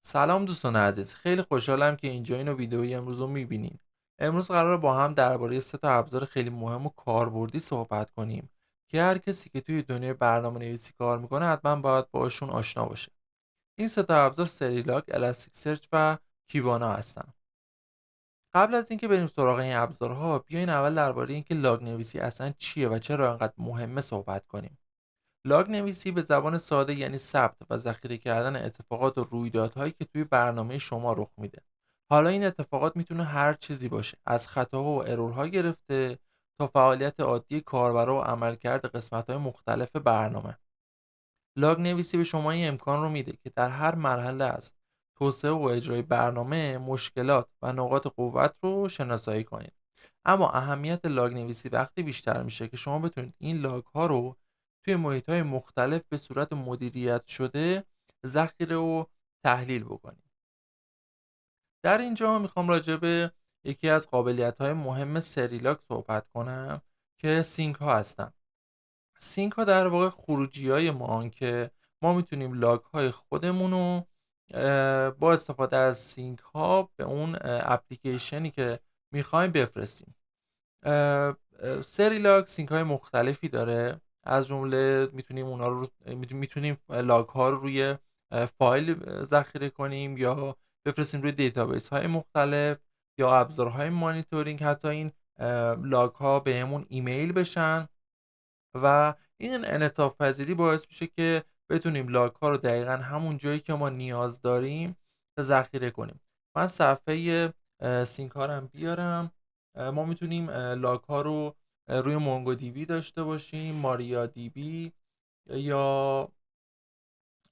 سلام دوستان عزیز، خیلی خوشحالم که اینجا اینو ویدئوی امروز رو میبینین. امروز قراره با هم درباره سه تا ابزار خیلی مهم و کاربردی صحبت کنیم که هر کسی که توی دنیای برنامه نویسی کار میکنه حتما باید باشون آشنا باشه. این سه تا ابزار سریلاک، الستیک سرچ و کیبانا هستن. قبل از اینکه بریم سراغ این ابزارها، بیاین اول درباره اینکه لاگ نویسی اصلا چیه و چرا انقدر مهمه صحبت کنیم. لاگ‌نویسی به زبان ساده یعنی ثبت و ذخیره کردن اتفاقات و رویدادهایی که توی برنامه شما رخ میده. حالا این اتفاقات میتونه هر چیزی باشه، از خطاها و ارورها گرفته تا فعالیت عادی کاربرا و عملکرد قسمت‌های مختلف برنامه. لاگ‌نویسی به شما این امکان رو میده که در هر مرحله از توسعه و اجرای برنامه مشکلات و نقاط قوت رو شناسایی کنید. اما اهمیت لاگ‌نویسی وقتی بیشتر میشه که شما بتونید این لاگ‌ها رو توی محیط‌های مختلف به صورت مدیریت شده ذخیره و تحلیل بکنید. در اینجا میخوام راجع به یکی از قابلیت‌های مهم سریلاک صحبت کنم که سینک ها هستن. سینک ها در واقع خروجی‌های ما که ما میتونیم لاگ های خودمون رو با استفاده از سینک ها به اون اپلیکیشنی که میخوایم بفرستیم. سریلاک سینک های مختلفی داره، از جمله میتونیم اونا رو میتونیم لاگ ها رو روی فایل ذخیره کنیم یا بفرستیم روی دیتابیس های مختلف یا ابزارهای مانیتورینگ. حتی این لاگ ها بهمون ایمیل بشن و این انعطاف پذیری باعث میشه که بتونیم لاگ ها رو دقیقا همون جایی که ما نیاز داریم ذخیره کنیم. من صفحه سینک ها رو هم بیارم. ما میتونیم لاگ ها رو روی مونگو دی بی داشته باشیم، ماریا دی بی، یا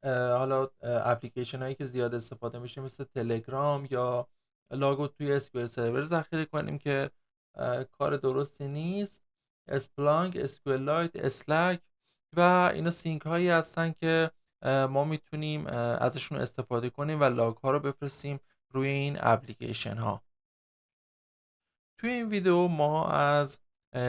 حالا اپلیکیشن هایی که زیاد استفاده میشه مثل تلگرام، یا لاگو توی اسکیول سرور ذخیره کنیم که کار درستی نیست. اسپلانک، اسکیول لایت، اسلک و اینا سینک هایی هستن که ما میتونیم ازشون استفاده کنیم و لاگ ها رو بفرستیم روی این اپلیکیشن ها. توی این ویدیو ما از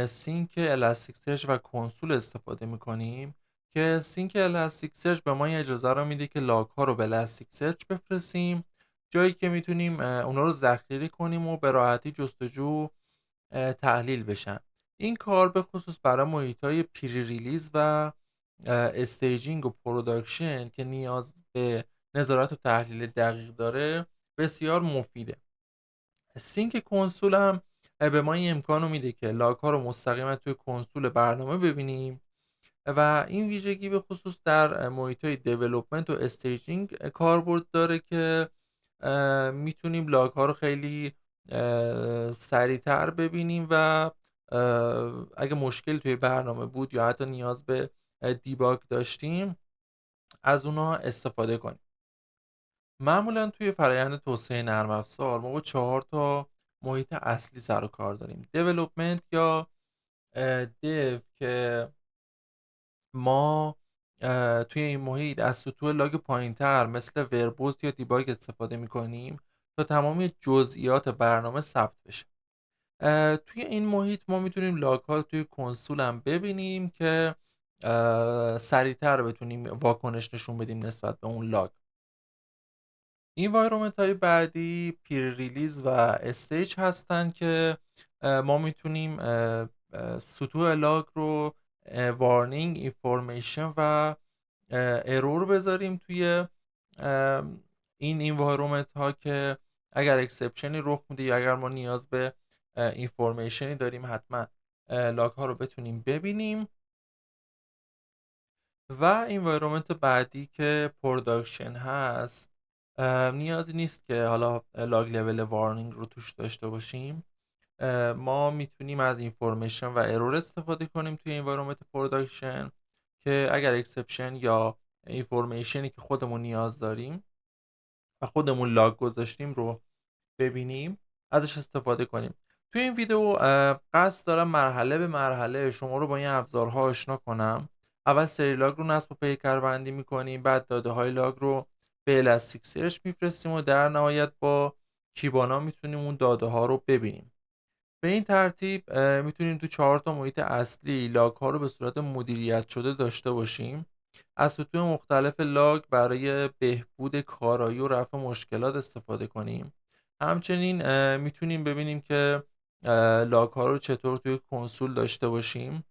سینک الاستیک سرچ و کنسول استفاده میکنیم که سینک الاستیک سرچ به ما این اجازه رو میده که لاگ ها رو به الاستیک سرچ بفرستیم، جایی که میتونیم اونا رو ذخیره کنیم و به راحتی جستجو تحلیل بشن. این کار به خصوص برای محیط های پری ریلیز و استیجینگ و پروداکشن که نیاز به نظارت و تحلیل دقیق داره بسیار مفیده. سینک کنسول هم به ما این امکان رو میده که لاگ ها رو مستقیما توی کنسول برنامه ببینیم و این ویژگی به خصوص در محیط های دیولوپمنت و استیجینگ کاربرد داره که میتونیم لاگ ها رو خیلی سریعتر ببینیم و اگه مشکل توی برنامه بود یا حتی نیاز به دیباگ داشتیم از اونها استفاده کنیم. معمولا توی فرآیند توسعه نرم افزار ما با 4 تا محیط اصلی سر و کار داریم. دیولپمنت یا دیو که ما توی این محیط از سطوح لاگ پایینتر مثل وربوز یا دیباگ استفاده میکنیم تا تمامی جزئیات برنامه ثبت بشه. توی این محیط ما میتونیم لاگ ها توی کنسول هم ببینیم که سریعتر بتونیم واکنش نشون بدیم نسبت به اون لاگ. انوایرمنت های بعدی پیر ریلیز و استیج هستن که ما میتونیم سطوح لاگ رو وارنینگ، اینفورمیشن و ارور بذاریم توی این انوایرمنت ها که اگر اکسپشنی رخ میده یا اگر ما نیاز به اینفورمیشنی داریم حتما لاگ ها رو بتونیم ببینیم. و انوایرمنت بعدی که پروداکشن هست نیازی نیست که حالا لاگ لول وارنینگ رو توش داشته باشیم. ما میتونیم از اینفورمیشن و ارور استفاده کنیم توی انوایرمنت پروداکشن که اگر اکسپشن یا اینفورمیشنی که خودمون نیاز داریم و خودمون لاگ گذاشتیم رو ببینیم، ازش استفاده کنیم. توی این ویدیو قصد دارم مرحله به مرحله شما رو با این ابزارها آشنا کنم. اول سری لاگ رو نصب و پیکر بندی میکنیم، بعد داده های لاگ رو به الاستیک سرچ میفرستیم و در نهایت با کیبانا میتونیم اون داده ها رو ببینیم. به این ترتیب میتونیم تو 4 تا محیط اصلی لاگ ها رو به صورت مدیریت شده داشته باشیم از سطوح مختلف لاگ برای بهبود کارایی و رفع مشکلات استفاده کنیم. همچنین میتونیم ببینیم که لاگ ها رو چطور توی کنسول داشته باشیم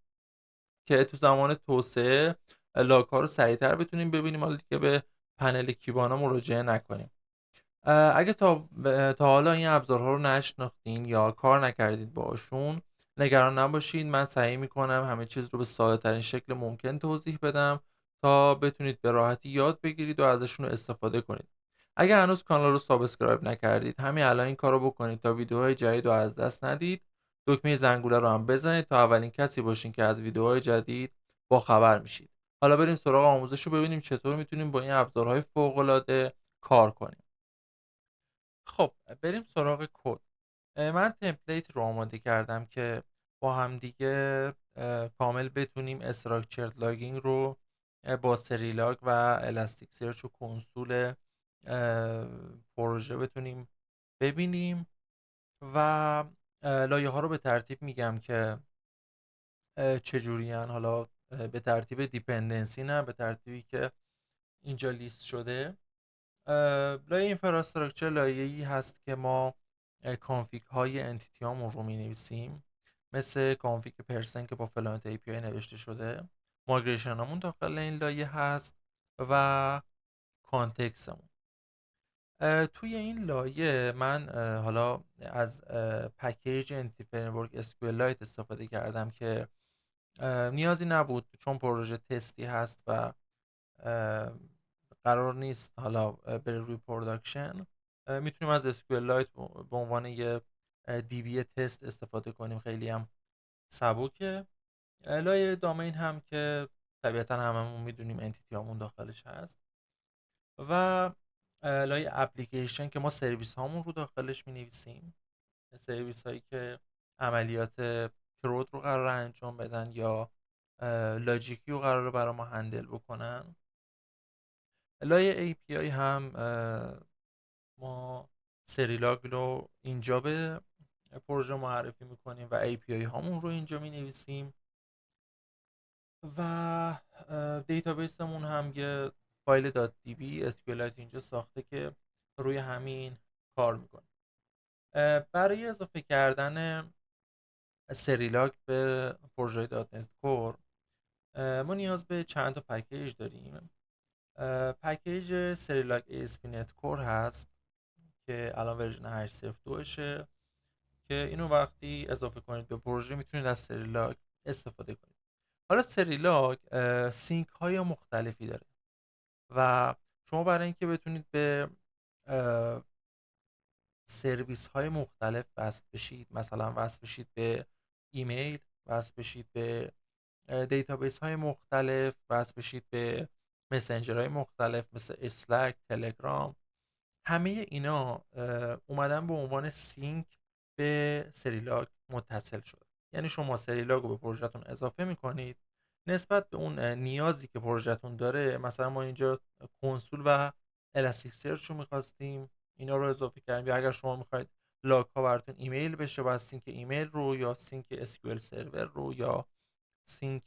که تو زمان توسعه لاگ ها رو سریعتر بتونیم ببینیم، حالا دیگه به پنل کیبانا مراجعه نکنیم. اگه تا حالا این ابزارها رو نشناختین یا کار نکردید باشون، نگران نباشید. من سعی میکنم همه چیز رو به ساده ترین شکل ممکن توضیح بدم تا بتونید به راحتی یاد بگیرید و ازشون رو استفاده کنید. اگه هنوز کانال رو سابسکرایب نکردید، همین الان این کار رو بکنید تا ویدیوهای جدید رو از دست ندید. دکمه زنگوله رو هم بزنید تا اولین کسی باشین که از ویدیوهای جدید با خبر میشید. حالا بریم سراغ آموزش رو ببینیم چطور میتونیم با این ابزارهای فوق‌العاده کار کنیم. خب بریم سراغ کد. من تمپلیت رو آماده کردم که با همدیگه کامل بتونیم استراکچرد لاگینگ رو با سریلاگ و الاستیک سرچ و کنسول پروژه بتونیم ببینیم و لایه ها رو به ترتیب میگم که چجوریان. حالا به ترتیب دیپندنسی نه، به ترتیبی که اینجا لیست شده. لایه اینفراستراکچر لایه‌ای هست که ما کانفیگ های انتیتی هامون رو می نویسیم، مثل کانفیگ پرسن که با فلانت ای پی آی نوشته شده. مایگریشن همون داخل این لایه هست و کانتکسمون. توی این لایه من حالا از پکیج انتیتی فریمورک اسکیولایت استفاده کردم که نیازی نبود چون پروژه تستی هست و قرار نیست حالا بره روی پروداکشن. میتونیم از SQLite به عنوان یه DB تست استفاده کنیم، خیلی هم سبکه. لایه دامین هم که طبیعتا هممون میدونیم انتیتی هامون داخلش هست و لایه اپلیکیشن که ما سرویس هامون رو داخلش می نویسیم، سرویس هایی که عملیات کرود رو قرار انجام بدن یا لاجیکی رو قرار برای ما هندل بکنن. لایه API هم ما سریلاگ رو اینجا به پروژه معرفی میکنیم و API هامون رو اینجا می نویسیم و دیتابیسمون هم یه فایل .db SQLite اینجا ساخته که روی همین کار میکنه. برای اضافه کردن سریلاگ به پروژه دات کور ما نیاز به چند تا پکیج داریم. پکیج سریلاگ ASP.NET Core هست که الان ورژن 8.02 شه که اینو وقتی اضافه کنید به پروژه میتونید از سریلاگ استفاده کنید. حالا سریلاگ سینک های مختلفی داره و شما برای اینکه بتونید به سرویس های مختلف وصل بشید، مثلا وصل بشید به ایمیل، وصل بشید به دیتابیس های مختلف، وصل بشید به مسنجر های مختلف مثل اسلک، تلگرام، همه اینا اومدن به عنوان سینک به سریلاگ متصل شده. یعنی شما سریلاگ رو به پروژهتون اضافه میکنید نسبت به اون نیازی که پروژهتون داره. مثلا ما اینجا کنسول و الاستیک سرچ رو میخواستیم، اینا رو اضافه کردیم. یا اگر شما میخواید لاگ ها براتون ایمیل بشه، باید سینک ایمیل رو یا سینک اسکیول سرور رو یا سینک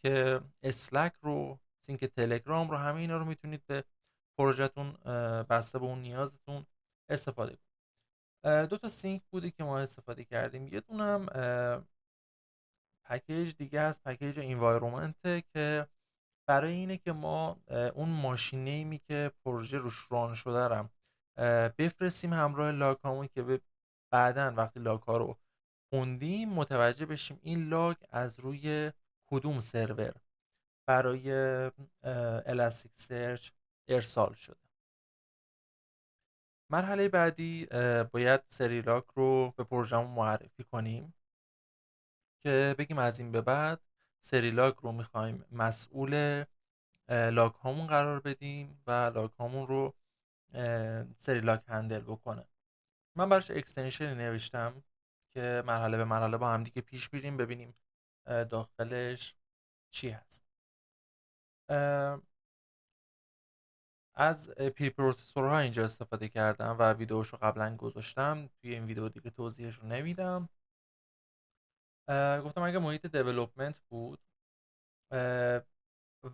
اسلک رو، سینک تلگرام رو، همه اینا رو میتونید به پروژهتون بسته به اون نیازتون استفاده کنید. دو تا سینک بوده که ما استفاده کردیم. یه دونم پکیج دیگه هست، پکیج انوایرومنت، که برای اینه که ما اون ماشین نیمی که پروژه روش ران شده رو بفرستیم همراه لاگ هامون که بعداً وقتی لاگ ها رو خوندیم متوجه بشیم این لاگ از روی کدوم سرور برای الاستیک سرچ ارسال شده. مرحله بعدی باید سریلاگ رو به پروژهمون معرفی کنیم که بگیم از این به بعد سریلاگ رو میخوایم مسئول لاگ هامون قرار بدیم و لاگ هامون رو سریلاگ هندل بکنه. من براش اکستنشنی نوشتم که مرحله به مرحله با هم دیگه پیش بریم ببینیم داخلش چی هست. از پری پروسسورها اینجا استفاده کردم و ویدیوشو قبلا گذاشتم، توی این ویدیو دیگه توضیحش رو نمیدم. گفتم اگه محیط دیولوپمنت بود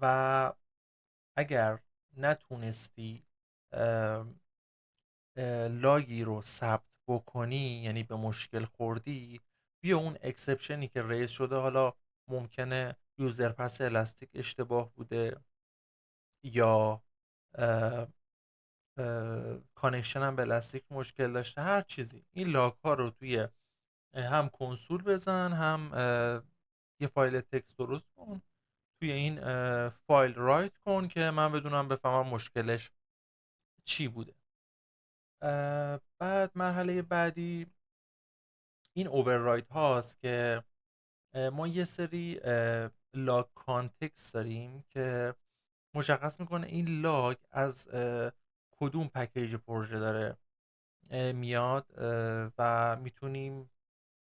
و اگر نتونستی لاگی رو ثبت بکنی، یعنی به مشکل خوردی، بیا اون اکسپشنی که ریز شده، حالا ممکنه یوزر پس الاستیک اشتباه بوده یا کانکشن هم به الاستیک مشکل داشته، هر چیزی، این لاگ ها رو توی هم کنسول بزن، هم یه فایل تکست درست کن، توی این فایل رایت کن که من بدونم بفهمم مشکلش چی بوده. بعد مرحله بعدی این اووررایت هاست که ما یه سری لاگ کانتکست داریم که مشخص میکنه این لاگ از کدوم پکیج پروژه داره میاد و میتونیم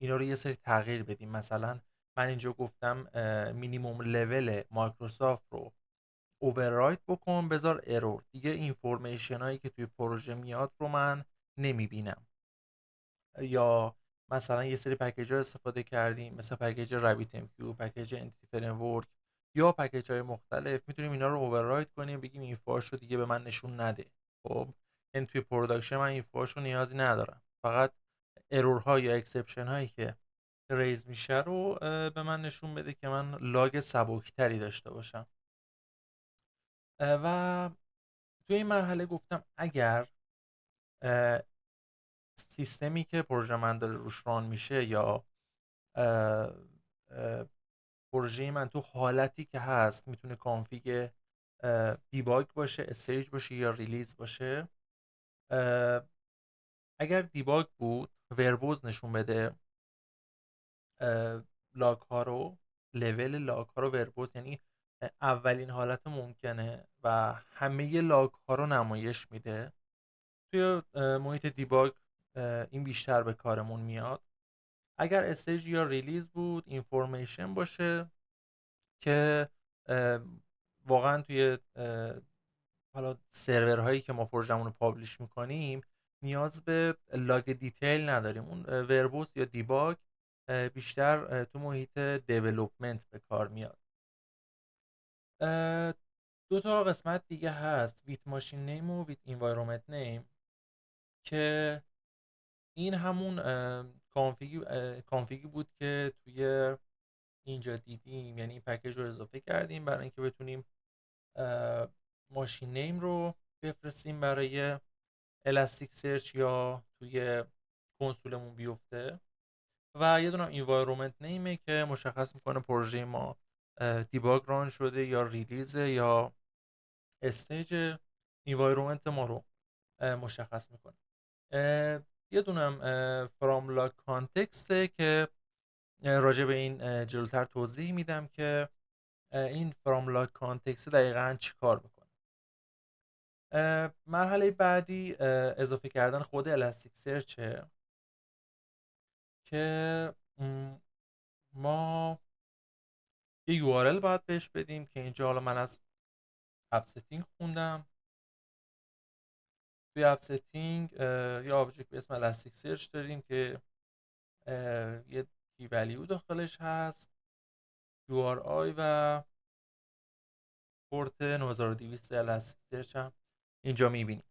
اینا رو یه سری تغییر بدیم. مثلا من اینجا گفتم مینیموم لول مایکروسافت رو اووررایت بکن، بذار ارور، دیگه اینفورمیشن هایی که توی پروژه میاد رو من نمیبینم. یا مثلا یه سری پکیج ها استفاده کردیم، مثل پکیج رابیت ام کیو، پکیج انتیتی فریم یا پکیج های مختلف، میتونیم اینا رو اووررایت کنیم، بگیم این فاش رو دیگه به من نشون نده. خب این توی پروداکشن من این فاش رو نیازی ندارم، فقط ارورها یا اکسپشن هایی که ریز میشه رو به من نشون بده که من لاگ سبکتری داشته باشم. و توی این مرحله گفتم اگر سیستمی که پروژه من داره روش ران میشه یا پروژه من تو حالتی که هست، میتونه کانفیگ دیباگ باشه، استیج باشه یا ریلیز باشه. اگر دیباگ بود وربوز نشون بده لاگ ها رو، لول لاگ ها رو وربوز، یعنی اولین حالت ممکنه و همه لاگ ها رو نمایش میده. توی محیط دیباگ این بیشتر به کارمون میاد. اگر استیج یا ریلیز بود اینفورمیشن باشه که واقعا توی حالا سرورهایی که ما پروژمون رو پابلیش میکنیم نیاز به لاگ دیتیل نداریم. اون وربوس یا دیباگ بیشتر تو محیط دیولوپمنت به کار میاد. دو تا قسمت دیگه هست، ویت ماشین نیم و ویت انوایرمنت نیم، که این همون کانفیگی بود که توی اینجا دیدیم، یعنی این پکیج رو اضافه کردیم برای اینکه بتونیم ماشین نیم رو بفرستیم برای الاستیک سرچ یا توی کنسولمون بیفته، و یه دونه انوایرمنت نیمه که مشخص میکنه پروژه ما دیباگ ران شده یا ریلیز یا استیج. انوایرمنت ما رو مشخص میکنه. یه دونم فرام لاگ کانتکسته که راجع به این جلوتر توضیح میدم که این فرام لاگ کانتکست دقیقاً چی کار میکنه. مرحله بعدی اضافه کردن خود الاستیک سرچه که ما یه URL باید بهش بدیم که اینجا حالا من از اپ ستینگ خوندم. توی اپ ستینگ یه آبجکت به اسم الاستیک سرچ داریم که یه کی ولیو داخلش هست، URI و پورت 9200 الاستیک سرچ هم اینجا میبینیم.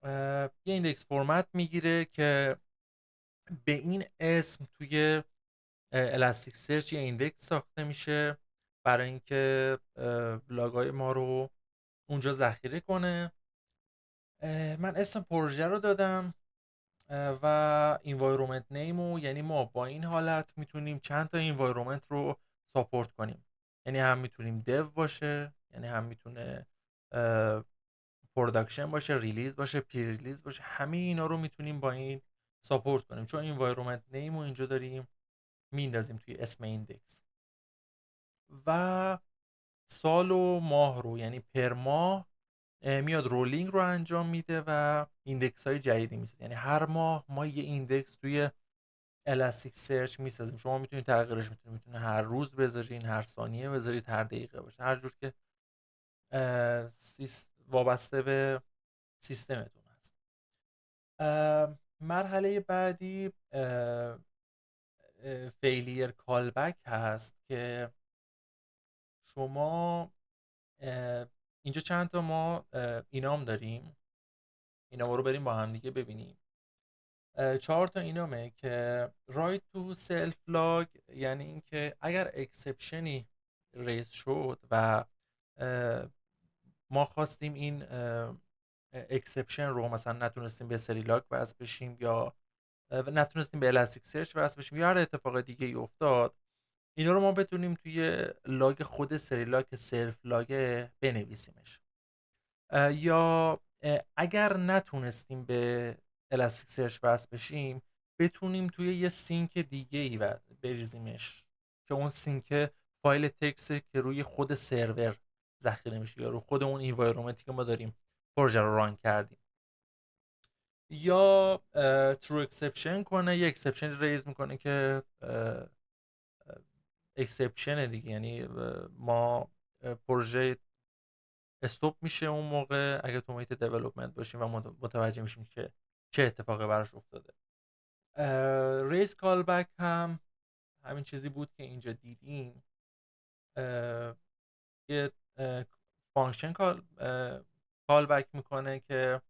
یه ایندکس فرمت میگیره که به این اسم توی الاستیک سرچ یه ایندکس ساخته میشه برای اینکه لاگای ما رو اونجا ذخیره کنه. من اسم پروژه رو دادم و environment name، یعنی ما با این حالت میتونیم چند تا environment رو ساپورت کنیم، یعنی هم میتونیم dev باشه، یعنی هم میتونه پروداکشن باشه، ریلیز باشه، پی ریلیز باشه، همه اینا رو میتونیم با این ساپورت کنیم، چون environment name رو اینجا داریم میندازیم توی اسم ایندکس. و سال و ماه رو، یعنی پر ماه میاد رولینگ رو انجام میده و ایندکس های جدیدی میسازه، یعنی هر ماه ما یه ایندکس توی الاستیک سرچ میسازیم. شما میتونید تغییرش میتونید هر روز بذارین، هر ثانیه بذارید، هر دقیقه باشه، هر جور که وابسته به سیستمتون هست. مرحله بعدی فیلیر کالبک هست که شما اینجا چند تا ما اینام داریم، اینا رو بریم با هم دیگه ببینیم. 4 تا اینامه که write to self log، یعنی اینکه اگر اکسپشنی ریز شد و ما خواستیم این اکسپشن رو مثلا نتونستیم به سری لاگ وصل بشیم یا نتونستیم به الاستیک سرچ وصل بشیم یا هر اتفاق دیگه ای افتاد، اینا رو ما بتونیم توی لاگ خود سری لاگ که سلف لاگ بنویسیمش. یا اگر نتونستیم به الاستیک سرچ وصل بشیم، بتونیم توی یه سینک دیگه ای بریزیمش که اون سینک فایل تکست که روی خود سرور ذخیره میشه یا روی خود اون انوایرمنتی که ما داریم پروژه رو ران کردیم. یا ترو اکسپشن کنه، یه اکسپشن ریز میکنه که اکسپشن دیگه، یعنی ما پروژه استوب میشه اون موقع اگه تو محیط دیولپمنت باشیم و متوجه میشیم که چه اتفاقی براش افتاده. ریز کال بک هم همین چیزی بود که اینجا دیدیم. یه فانکشن کال بک میکنه که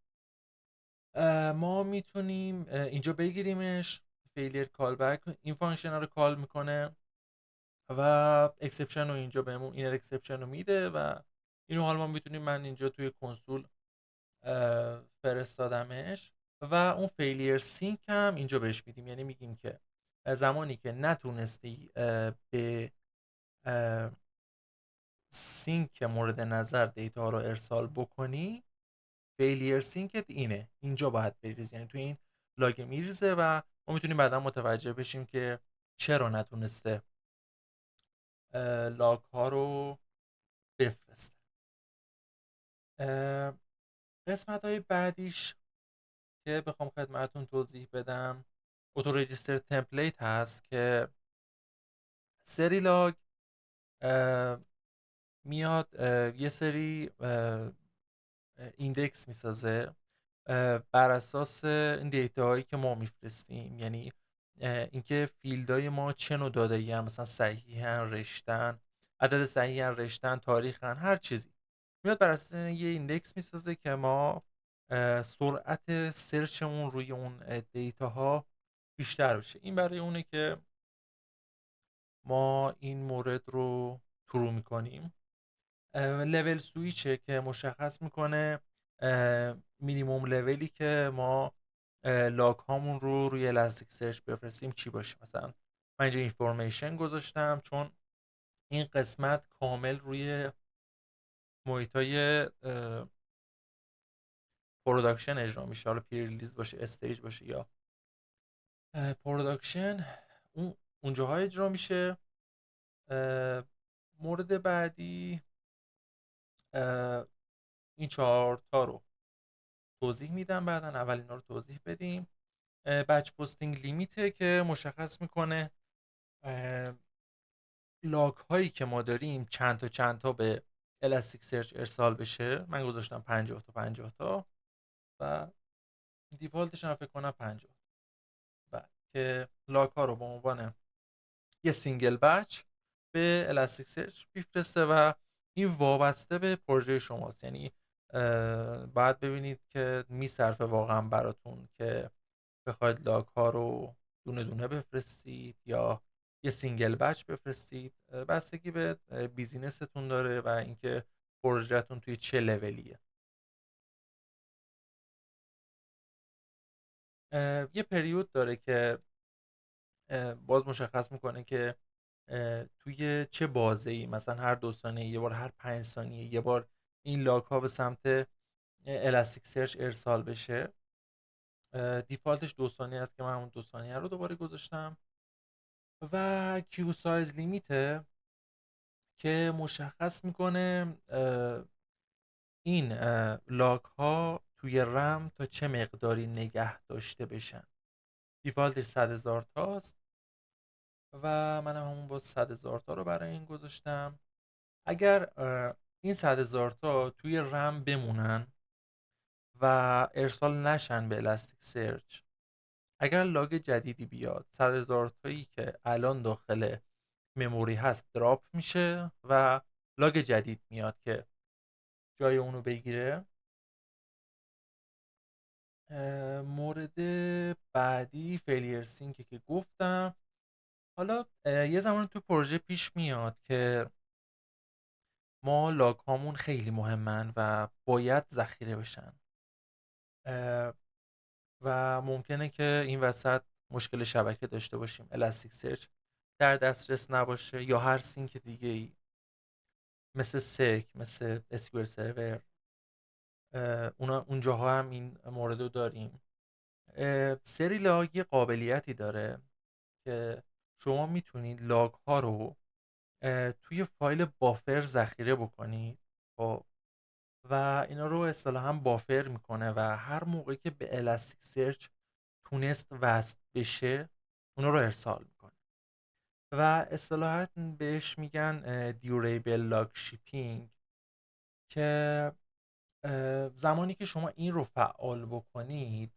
ما میتونیم اینجا بگیریمش. فیلیر کال بک این فانکشن رو کال میکنه و اکسپشن رو اینجا بهمون اینر اکسپشن رو میده و اینو حالا ما میتونیم، من اینجا توی کنسول فرستادمش و اون فیلیر سینک هم اینجا بهش میدیم، یعنی میگیم که زمانی که نتونستی به سینک مورد نظر دیتا رو ارسال بکنی، فیلیر سینکت اینه، اینجا باید بریز، یعنی توی این لاگ میریزه و ما میتونیم بعدا متوجه بشیم که چرا نتونسته لاگ ها رو بفرسته. قسمت های بعدیش که بخوام خدمتون توضیح بدم، اتو رجیستر تمپلیت هست که سری لاگ میاد یه سری ایندکس میسازه بر اساس این دیتا هایی که ما میفرستیم، یعنی اینکه فیلدهای ما چه نوع داده‌ای هم، مثلا صحیحن، رشتن، عدد صحیحن، رشتن، تاریخن، هر چیزی میاد بر اساس یه ایندکس میسازه که ما سرعت سرچمون روی اون دیتا ها بیشتر بشه. این برای اونه که ما این مورد رو ترو میکنیم. لول سویچه که مشخص میکنه مینیموم لولی که ما لاگ هامون رو روی الاستیک سرچ بفرستیم چی باشه. مثلا من اینجا اینفورمیشن گذاشتم چون این قسمت کامل روی محیط های پروداکشن اجرا میشه، حالا پری ریلیز باشه، استیج باشه یا پروداکشن، اونجاها اجرا میشه. مورد بعدی این 4 تا رو توضیح میدم بعدا، اول اینا رو توضیح بدیم. بچ پستینگ لیمیته که مشخص میکنه لاگ هایی که ما داریم چند تا به الاستیک سرچ ارسال بشه. من گذاشتم 50 تا و دیفالتش هم فکر کنم 50 که لاگ ها رو به عنوان یه سینگل بچ به الاستیک سرچ میفرسته و این وابسته به پروژه شماست، یعنی باید ببینید که میصرفه واقعا براتون که بخواید لاگ ها رو دونه دونه بفرستید یا یه سینگل بچ بفرستید. بستگی به بیزینستون داره و اینکه پروژهتون توی چه لولیه. یه پریود داره که باز مشخص میکنه که توی چه بازه‌ای، مثلا هر 2 ثانیه یه بار، هر 5 ثانیه یه بار این لاگ ها به سمت الاستیک سرچ ارسال بشه. دیفالتش 2 ثانیه است که من اون 2 ثانیه رو دوباره گذاشتم. و کیو سایز لیمیته که مشخص میکنه این لاگ ها توی رم تا چه مقداری نگه داشته بشن. دیفالتش 100,000 تاست و منم همون با 100,000 تا رو برای این گذاشتم. اگر این 100,000 تا توی رم بمونن و ارسال نشن به الاستیک سرچ، اگر لاگ جدیدی بیاد 100,000 تایی که الان داخل مموری هست دراپ میشه و لاگ جدید میاد که جای اونو بگیره. مورد بعدی فیلیر سینکه که گفتم. حالا یه زمان تو پروژه پیش میاد که ما لاگ هامون خیلی مهمن و باید ذخیره بشن و ممکنه که این وسط مشکل شبکه داشته باشیم، الاستیک سرچ در دسترس نباشه یا هر سینک دیگه ای مثل سک، مثل اسکیول سرور، اونجاها هم این مورد رو داریم. سری لاگ یه قابلیتی داره که شما میتونید لاگ ها رو توی فایل بافر ذخیره بکنید. خب و اینا رو اصطلاحاً بافر میکنه و هر موقعی که به الاستیک سرچ تونست وصل بشه اونا رو ارسال میکنه و اصطلاحاً بهش میگن دیوریبل لاگ شیپینگ، که زمانی که شما این رو فعال بکنید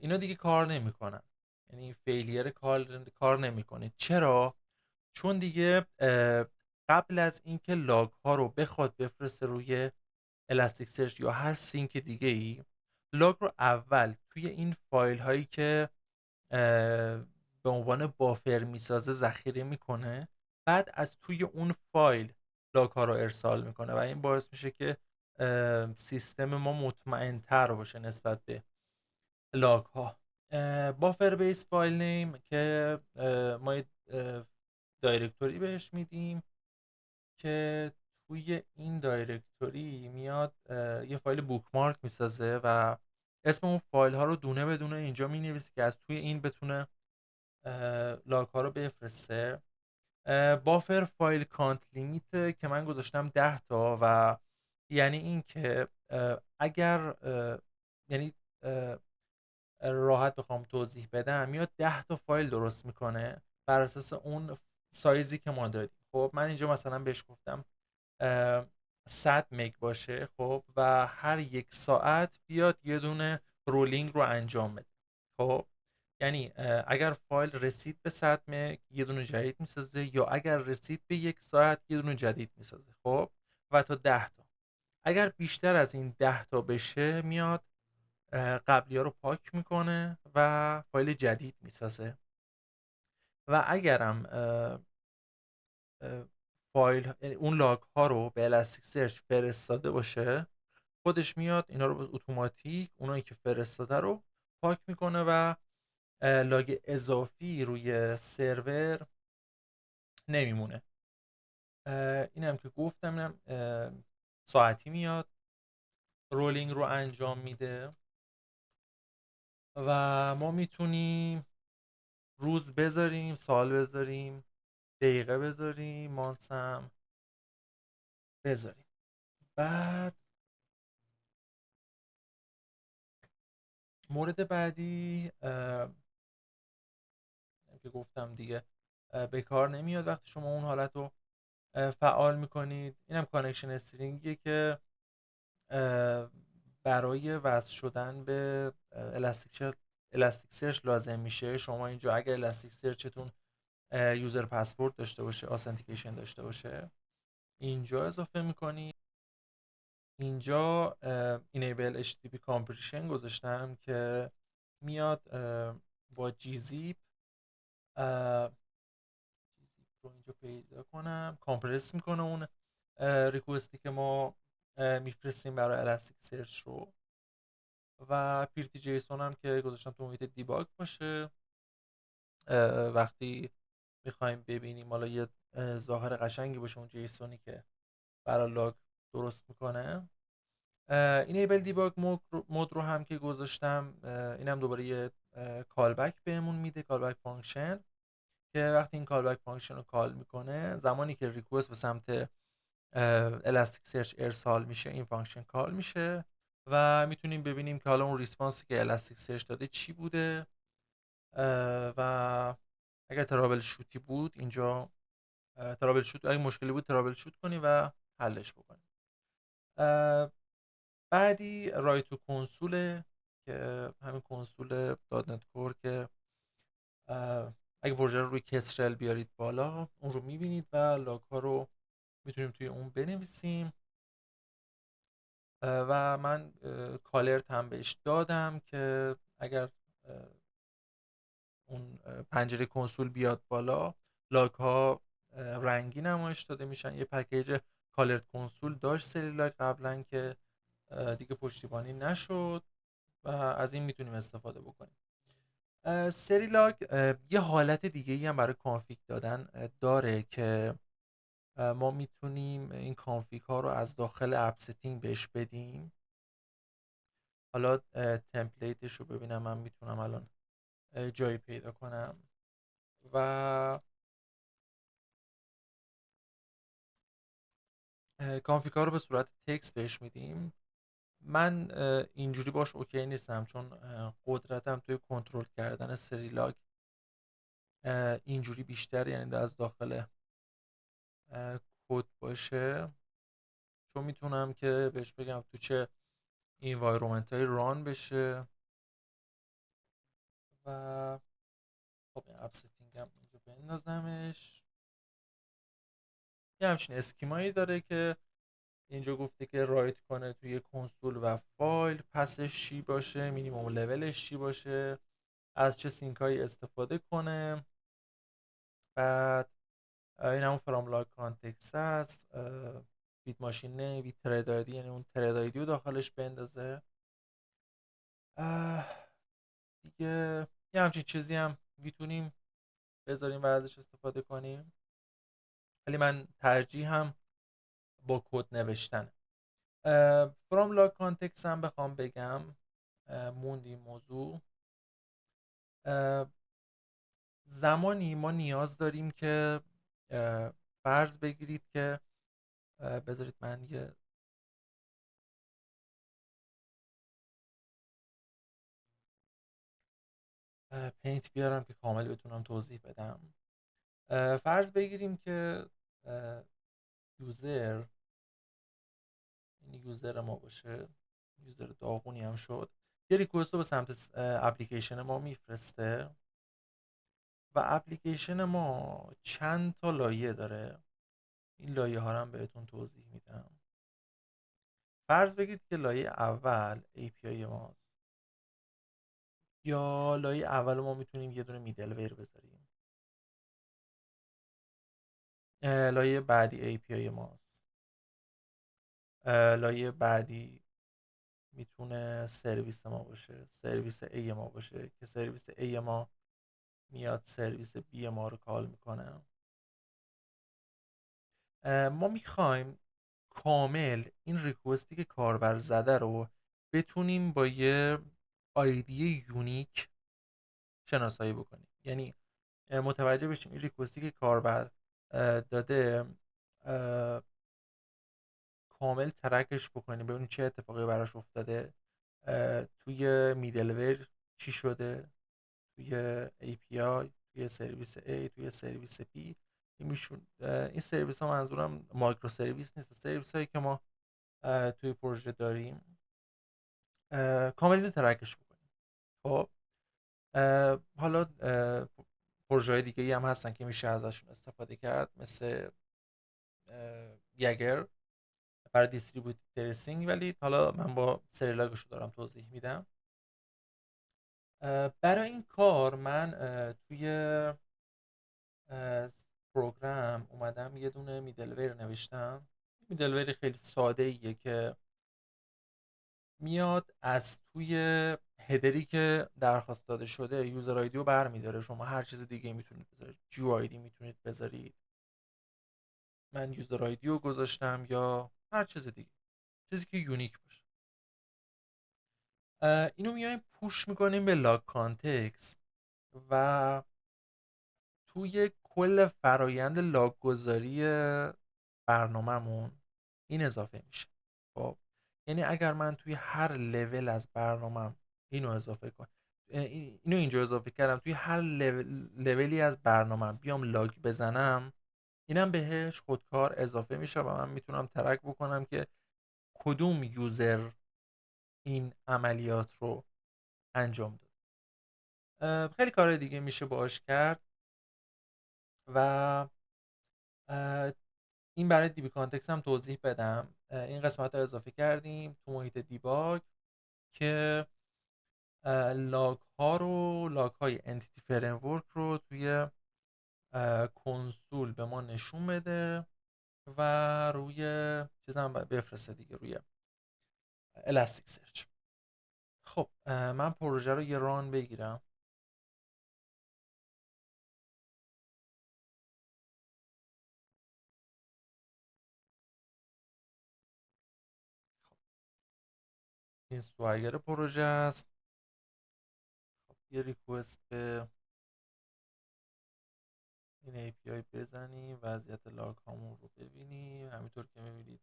اینا دیگه کار نمیکنن، یعنی فیلیر کار نمیکنه. چرا؟ چون دیگه قبل از اینکه لاگ ها رو بخواد بفرسته روی الاستیک سرچ یا هر سینک دیگه ای، لاگ رو اول توی این فایل هایی که به عنوان بافر میسازه ذخیره میکنه، بعد از توی اون فایل لاگ ها رو ارسال میکنه و این باعث میشه که سیستم ما مطمئن تر باشه نسبت به لاگ ها. بافر بیس فایل نیم که ما یه دایرکتوری بهش میدیم که توی این دایرکتوری میاد یه فایل بوکمارک میسازه و اسم اون فایل ها رو دونه بدونه اینجا می نویسه که از توی این بتونه لاگ ها رو بفرسته. بافر فایل کانت لیمیت که من گذاشتم 10 تا و یعنی این که اگر یعنی راحت بخوام توضیح بدم، میاد 10 تا فایل درست میکنه بر اساس اون سایزی که ما داریم. خب من اینجا مثلا بهش گفتم 100 مگ باشه، خب و هر یک ساعت بیاد یه دونه رولینگ رو انجام بده. خب یعنی اگر فایل رسید به 100 مگ یه دونه جدید میسازه، یا اگر رسید به یک ساعت یه دونه جدید میسازه. خب و تا 10 تا. اگر بیشتر از این 10 تا بشه میاد قبلی ها رو پاک میکنه و فایل جدید میسازه. و اگرم فایل اون لاگ ها رو به الاستیک سرچ فرستاده باشه، خودش میاد اینا رو به اتوماتیک اونایی که فرستاده رو پاک میکنه و لاگ اضافی روی سرور نمیمونه. اینم که گفتم، اینم ساعتی میاد رولینگ رو انجام میده و ما میتونیم روز بذاریم، سال بذاریم، دقیقه بذاریم، مانسم بذاریم. بعد مورد بعدی که گفتم دیگه به کار نمیاد وقتی شما اون حالت رو فعال میکنید. اینم کانکشن استرینگیه که برای وصل شدن به الاستیک سرچ لازم میشه. شما اینجا اگر الاستیک سرچتون یوزر پسورد داشته باشه، آثنتیکیشن داشته باشه، اینجا اضافه میکنید. اینجا enable HTTP compression گذاشتم که میاد با gzip رو اینجا پیدا کنم، کامپرس میکنه اون ریکوستی که ما میفرستیم برای الاستیک سرچ رو. و پیرتی جیسون هم که گذاشتم تو محیط دیباگ باشه، وقتی میخوایم ببینیم حالا یه ظاهر قشنگی باشه اون جیسونی که برای لاگ درست میکنه. اینیبل دیباگ مود رو هم که گذاشتم، اینم دوباره یه کالبک بهمون میده، کالبک فانکشن، که وقتی این کالبک فانکشن رو کال میکنه، زمانی که ریکوست به سمت الاستیک سرچ ارسال میشه این فانکشن کال میشه و میتونیم ببینیم که حالا اون ریسپانسی که الاستیک سرچ داده چی بوده و اگر ترابل شوتی بود اینجا ترابل شوت، اگه مشکلی بود ترابل شوت کنی و حلش بکنی. بعدی رایت تو کنسول که همین کنسول دات نت کور که اگه پروژه رو روی کسرل بیارید بالا اون رو میبینید و لاگ ها رو میتونیم توی اون بنویسیم و من کالرت هم بهش دادم که اگر اون پنجره کنسول بیاد بالا لاگ ها رنگی نمایش داده میشن. یه پکیج کالرت کنسول داشت سری لاگ قبلا که دیگه پشتیبانی نشد و از این میتونیم استفاده بکنیم. سری لاگ یه حالت دیگه ای هم برای کانفیگ دادن داره که ما میتونیم این کانفیگ ها رو از داخل اپ ستینگ بهش بدیم. حالا تمپلیتش رو ببینم من میتونم الان جایی پیدا کنم و کانفیگ ها رو به صورت تکست بهش میدیم. من اینجوری باش اوکی نیستم چون قدرتم توی کنترل کردن سری لاگ اینجوری بیشتر، یعنی از داخل کد باشه، چون میتونم که بهش بگم تو چه انوایرومنت های ران بشه و خب این اپ ستینگ هم اینجا بندازمش. یه همچین اسکیمایی داره که اینجا گفته که رایت کنه توی کنسول و فایل، پسش چی باشه، مینیمم لولش چی باشه، از چه سینک هایی استفاده کنه. بعد این همون فرام لاگ کانتکست هست، بیت ماشین نه بیت ترید آیدی، یعنی اون ترید آیدی رو داخلش بندازه. دیگه یه همچین چیزی هم میتونیم بذاریم و ازش استفاده کنیم، ولی من ترجیح هم با کد نوشتن. فرام لاگ کانتکست هم بخوام بگم موندیم موضوع. زمانی ما نیاز داریم که فرض بگیرید که بذارید من یه پینت بیارم که کامل بتونم توضیح بدم. فرض بگیریم که یوزر، این یوزر ما باشه، یوزر داغونی هم شد، یه ریکوست رو به سمت اپلیکیشن ما میفرسته و اپلیکیشن ما چند تا لایه داره. این لایه ها رو هم بهتون توضیح میدم. فرض بگید که لایه اول API ماست، یا لایه اول ما میتونیم یه دونه میدل ویر بذاریم. لایه بعدی API ماست. لایه بعدی میتونه سرویس ما باشه، سرویس A ما باشه که سرویس A ما میاد سرویس B ما رو کال میکنه. ما میخوایم کامل این ریکوستی که کاربر زده رو بتونیم با یه آیدی یونیک شناسایی بکنیم. یعنی متوجه بشیم این ریکوستی که کاربر داده کامل ترکش بکنیم، ببینیم چه اتفاقی براش افتاده، توی میدلور چی شده، توی API، توی سرویس A، توی سرویس B. این سرویس ها منظورم مایکرو سرویس نیست، سرویس هایی که ما توی پروژه داریم کامل اینو ترکش بکنیم. خب حالا پروژه های دیگه هم هستن که میشه ازشون استفاده کرد، مثل یگر برای دیستریبیوتد ترسینگ، ولی حالا من با سریلاگش رو دارم توضیح میدم. برای این کار من توی پروگرام اومدم یه دونه میدلویر نوشتم. میدلویر خیلی ساده ایه که میاد از توی هدری که درخواست داده شده یوزر آیدی رو برمیداره. شما هر چیز دیگه میتونید بذارید، جو آیدی میتونید بذارید، من یوزر آیدی رو گذاشتم، یا هر چیز دیگه، چیزی که یونیک باشه. اینو میایم پوش میکنیم به لاگ کانتکست و توی کل فرایند لاگ گذاری برنامه‌مون این اضافه میشه. خب یعنی اگر من توی هر لول از برنامه‌م اینو اضافه کنم، اینو اینجا اضافه کردم، توی هر لولی از برنامه‌م بیام لاگ بزنم، اینم بهش خودکار اضافه میشه و من میتونم ترک بکنم که کدوم یوزر این عملیات رو انجام داد. خیلی کارهای دیگه میشه باش کرد و این برای دیبی کانتکست هم توضیح بدم. این قسمت رو اضافه کردیم تو محیط دیباگ که لاگ های انتیتی فریمورک رو توی کنسول به ما نشون بده و روی چیز هم بفرسته دیگه، روی الاستیک سرچ. خب من پروژه رو یه ران بگیرم. این سوایگر پروژه است. خب یه ریکوست به این API بزنیم، وضعیت لاگ هامون رو ببینیم. همینطور که میبینید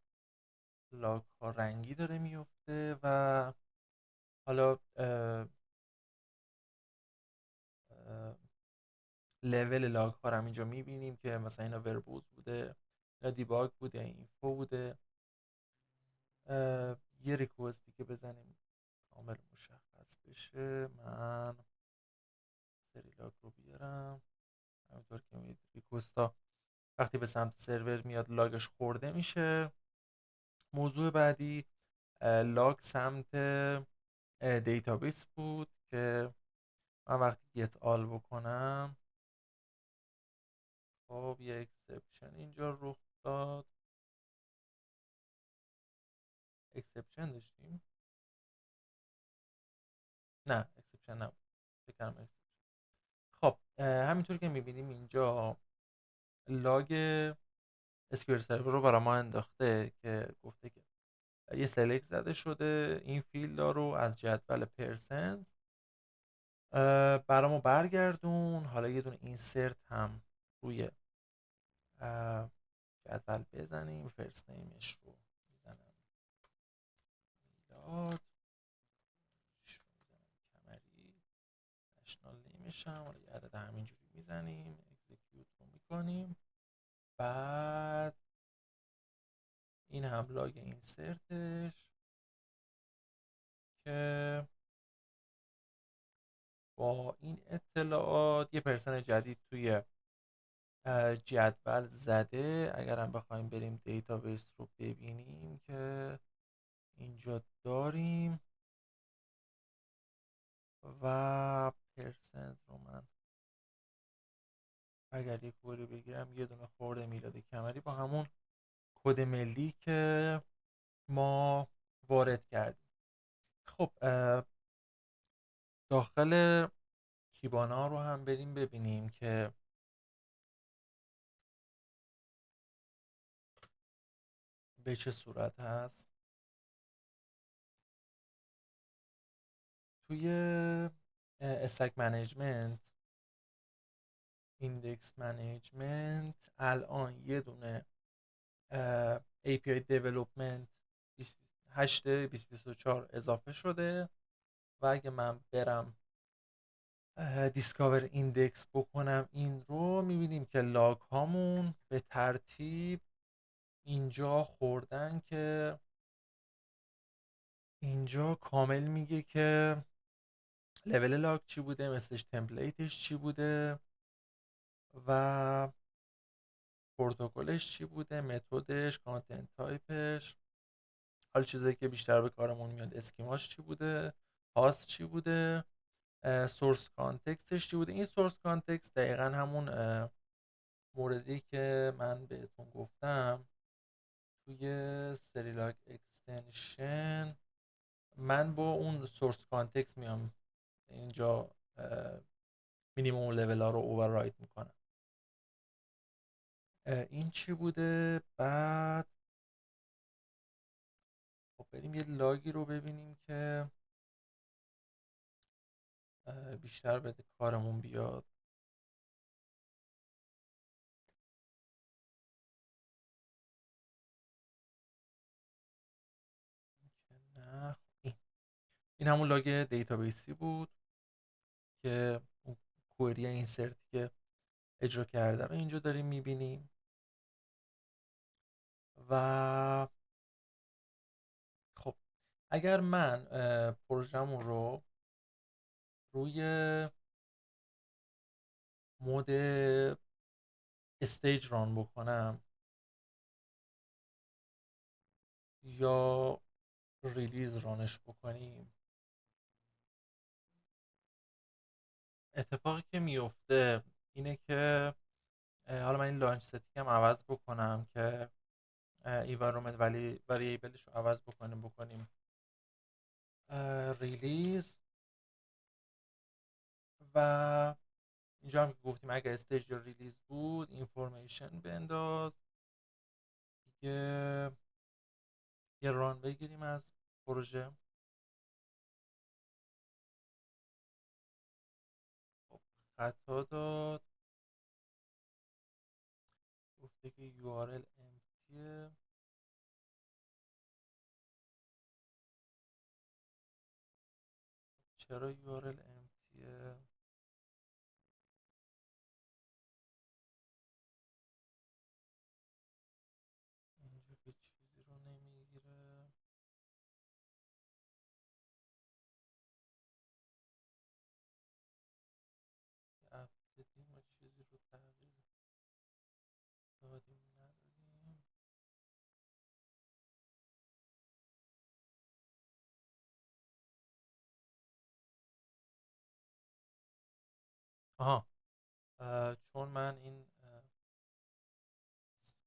لاگ ها رنگی داره میفته و حالا لول لاگ ها رو هم اینجا میبینیم که مثلا اینا وربوز بوده، اینا دیباگ بوده، اینفو بوده. یه ریکوستی که بزنیم کامل مشخص بشه. من سری لاگ رو بیارم. همینطور که میبینید ریکوستا وقتی به سمت سرور میاد لاگش خورده میشه. موضوع بعدی لاگ سمت دیتابیس بود که من وقتی گت آل بکنم خب یه اکسپشن اینجا رخ داد. اکسپشن داشتیم؟ نه اکسپشن نبود، فکرم اکسپشن. خب همینطور که میبینیم اینجا لاگ اسکیول سرور رو برای ما انداخته که گفته که یه سلکت زده شده این فیلد رو از جدول پرسنت برای ما برگردون. حالا یه دونه اینسرت هم روی جدول بزنیم. فرست نیمش رو میزنم میلاد، کمری، نشنال نیمش هم حالا یه عدد همینجوری میزنیم، اکزیکیوت رو میکنیم. بعد این هم لاگ اینسرتش که با این اطلاعات یه پرسن جدید توی جدول زده. اگر هم بخوایم بریم دیتابیس رو ببینیم که اینجا داریم و پرسنت رو من اگر یک کوری بگیرم یه دونه خورده میلاد کمری با همون کد ملی که ما وارد کردیم. خب داخل کیبانا رو هم بریم ببینیم که به چه صورت هست. توی استک منیجمنت، ایندکس منیجمنت، الان یه دونه API Development 8/2024 اضافه شده و اگه من برم دیسکاور ایندکس بکنم این رو میبینیم که لاگ هامون به ترتیب اینجا خوردن که اینجا کامل میگه که لول لاگ چی بوده، مثلش تمپلیتش چی بوده و پروتکلش چی بوده، متدش، کانتنت تایپش. حالا چیزایی که بیشتر به کارمون میاد اسکیماش چی بوده، هاست چی بوده، سورس کانتکستش چی بوده. این سورس کانتکست دقیقا همون موردی که من بهتون گفتم توی سریلاک اکستنشن من با اون سورس کانتکست میام اینجا مینیموم لول ها رو اووررایت میکنم. این چی بوده؟ بعد خب بریم یه لاگی رو ببینیم که بیشتر به کارمون بیاد. نه این همون لاگ دیتابیسی بود که اون کوئری اینسرتی که اجرا کرده رو اینجا داریم میبینیم و خب اگر من پروژمون رو روی مود استیج ران بکنم یا ریلیز رانش بکنیم، اتفاقی که میفته اینه که حالا من این لانچ ستینگ هم عوض بکنم که ایوارومنت ولی وریبلش رو عوض بکنیم ریلیز و اینجا هم که گفتیم اگه استیج ریلیز بود اینفورمیشن بنداز دیگه، یه ران بگیریم از پروژه. خب خطا داد، گفته که URL امتیه. چرا URL امتیه؟ اینجا که چیزی رو نمیگیره. اپ دیدیم و چیزی رو تغییر دادیم ندادیم. آها، چون من این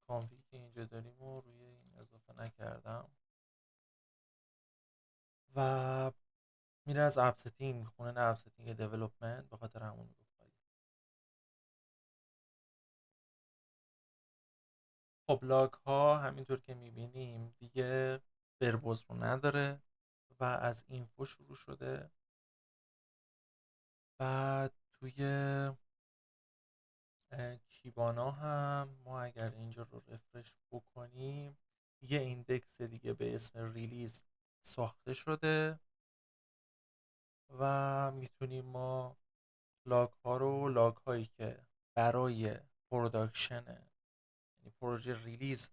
کانفیگی که اینجا داریم رو روی این اضافه نکردم و میره از اپ ستینگ میخونه، نه اپ ستینگ دیولپمنت، به خاطر همون میگفت. خب لاگ ها همینطور که میبینیم دیگه بربز رو نداره و از اینفو شروع شده. بعد توی کیبانا هم ما اگر اینجا رو رفرش بکنیم یه ایندکس دیگه به اسم ریلیز ساخته شده و میتونیم ما لاگ هایی که برای پروداکشن یعنی پروژه ریلیز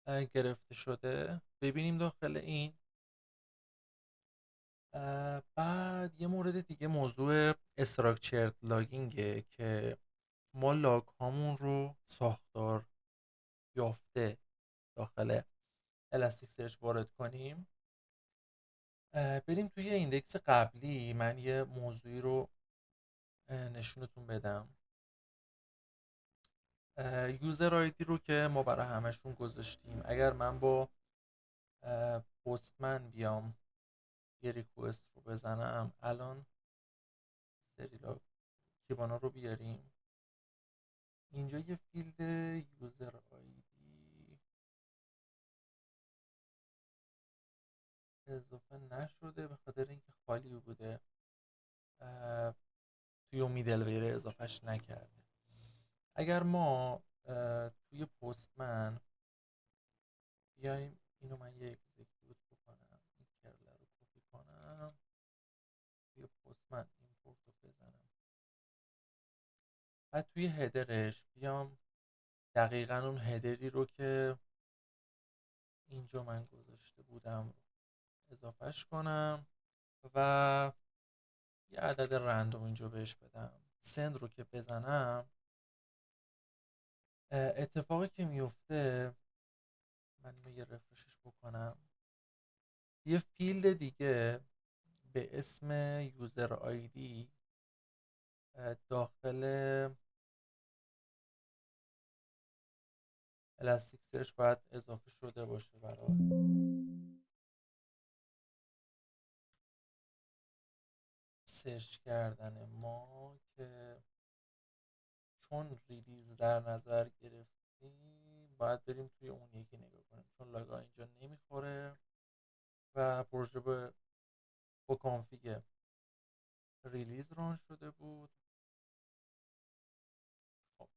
گرفته شده ببینیم داخل این. بعد یه مورد دیگه موضوع استراکچرد لاگینگه که ما لاگ هامون رو ساختار یافته داخل الاستیک سرچ وارد کنیم. بریم توی ایندکس قبلی، من یه موضوعی رو نشونتون بدم. یوزر آیدی رو که ما برای همشون گذاشتیم، اگر من با پستمن بیام یه ریکوست رو بزنم، الان سری لاگ کیبانا رو بیاریم اینجا، یه فیلد یوزر آیدی اضافه نشده به خاطر اینکه خالی بوده، توی میدل ویر اضافهش نکرده. اگر ما توی پستمن بیایم اینو من یه اکزیکیوت بکنم، این کرله رو کپی کنم توی پستمن ایمپورت رو بزنم، بعد توی هدرش بیام دقیقا اون هدری رو که اینجا من گذاشته بودم اضافهش کنم و یه عدد رندوم اینجا بهش بدم، سند رو که بزنم اتفاقی که میفته، من یه رفرشش بکنم، یه فیلد دیگه به اسم یوزر آیدی داخل الاستیک سرچ باید اضافه شده باشه برای سرچ کردن ما، که چون ریلیز در نظر گرفتیم باید بریم توی اون یکی نگاه کنیم، چون لاگا اینجا نمیخوره و پروژه با کانفیگ ریلیز ران شده بود. خب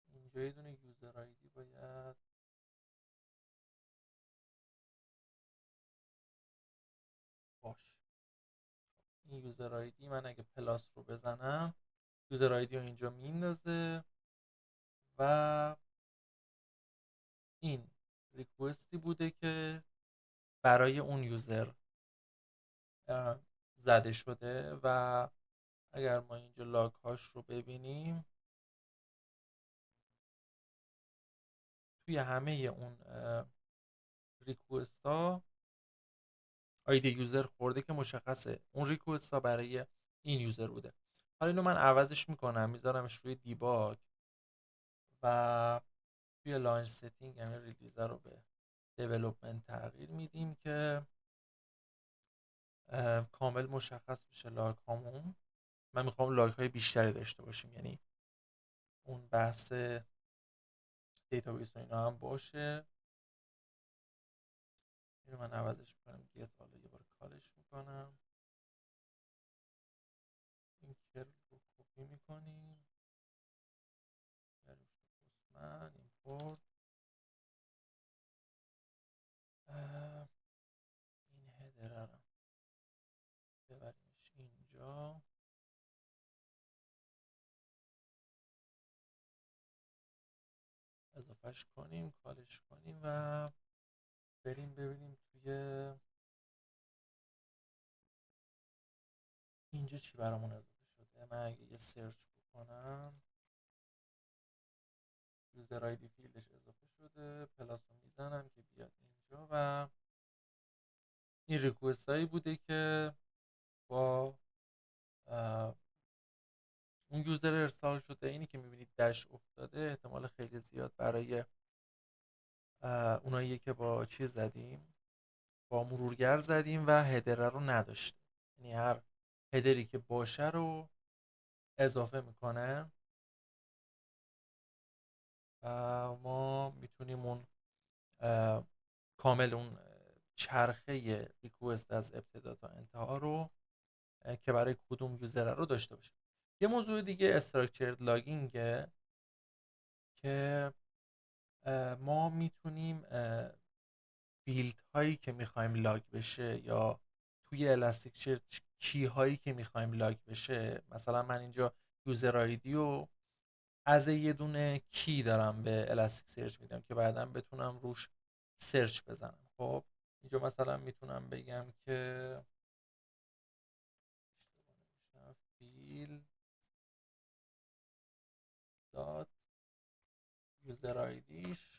اینجا یه دونه یوزر آیدی باید باشه. این یوزر آیدی من اگه پلاس رو بزنم یوزر آیدی رو اینجا میندازه و این ریکوستی بوده که برای اون یوزر زده شده و اگر ما اینجا لاگ هاش رو ببینیم توی همه اون ریکوست ها آیدی یوزر خورده که مشخصه اون ریکوست ها برای این یوزر بوده. حالا اینو من عوضش میکنم، میذارمش روی دیباگ و توی لانچ ستینگ همین ریلیزر رو به دیولپمنت تغییر میدیم که کامل مشخص بشه لاگ هامون. من میخوام لاگ های بیشتری داشته باشیم، یعنی اون بحث دیتابیس و اینا هم باشه. اینو من عوضش میکنم، گت حالا یه بار کالش میکنم، این کرل رو کپی میکنیم، من ایمپورت این هدر رو ببریمش اینجا، اضافهش کنیم، کالش کنیم و بریم ببینیم توی اینجا چی برامون اضافه شده. من اگه یه سرچ بکنم یوزر آیدی فیلدش اضافه شده، پلاس رو میزنم که بیاد اینجا و این ریکوست هایی بوده که با اون یوزر ارسال شده. اینی که میبینید دش افتاده احتمال خیلی زیاد برای اونایی که با چیز زدیم، با مرورگر زدیم و هدر رو نداشته، یعنی هر هدری که باشه رو اضافه میکنه و ما میتونیم اون کامل اون چرخه ریکوست از ابتدا تا انتها رو که برای کدوم یوزر رو داشته باشیم. یه موضوع دیگه استراکچرد لاگینگه که ما میتونیم فیلد هایی که میخوایم لاگ بشه یا توی الاستیکسرچ کی هایی که میخوایم لاگ بشه، مثلا من اینجا یوزر آیدی و از یه دونه کی دارم به الاستیکسرچ میدم که بعدا بتونم روش سرچ بزنم. خب اینجا مثلا میتونم بگم که فیلد دات یوزر آیدیش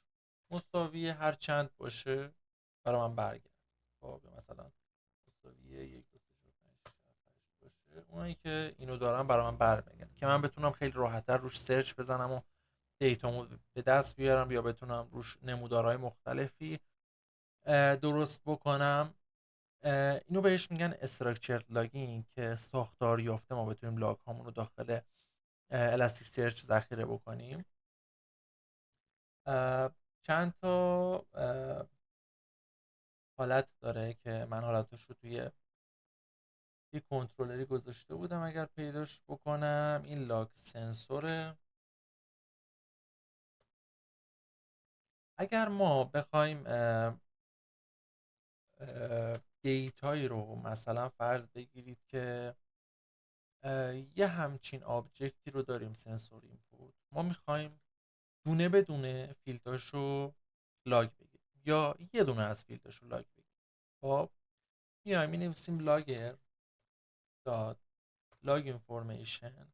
مساوی هر چند باشه برای من برگرد. خب مثلا مساوی 1 2 3 4 5 6 7 8 باشه، اونایی که اینو دارم برای من برمیگرد که من بتونم خیلی راحت‌تر روش سرچ بزنم و دیتامو به دست بیارم یا بتونم روش نمودارهای مختلفی درست بکنم. اینو بهش میگن استراکچرد لاگینگ که ساختار یافته ما بتونیم لاگ هامون رو داخل الاستیک سرچ ذخیره بکنیم. چند تا حالت داره که من حالتش رو توی یه کنترلری گذاشته بودم اگر پیداش بکنم. این لاگ سنسوره. اگر ما بخوایم دیتایی رو مثلا فرض بگیرید که یه همچین آبجکتی رو داریم سنسور اینپوت، ما میخوایم دونه به دونه فیلداشو لاگ بگیریم یا یه دونه از فیلداشو لاگ بگیریم. خب میایم مینویسیم لاگر دات لاگ اینفورمیشن.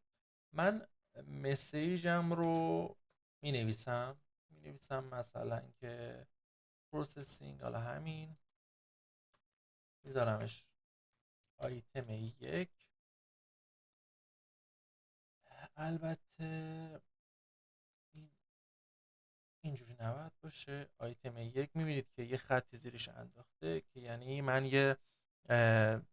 من مسیجم رو مینویسم مثلا که پروسسینگ، حالا همین میذارمش آیتم 1. البته اینجوری نباید باشه. آیتم 1 میبینید که یه خطی زیرش انداخته که یعنی من یه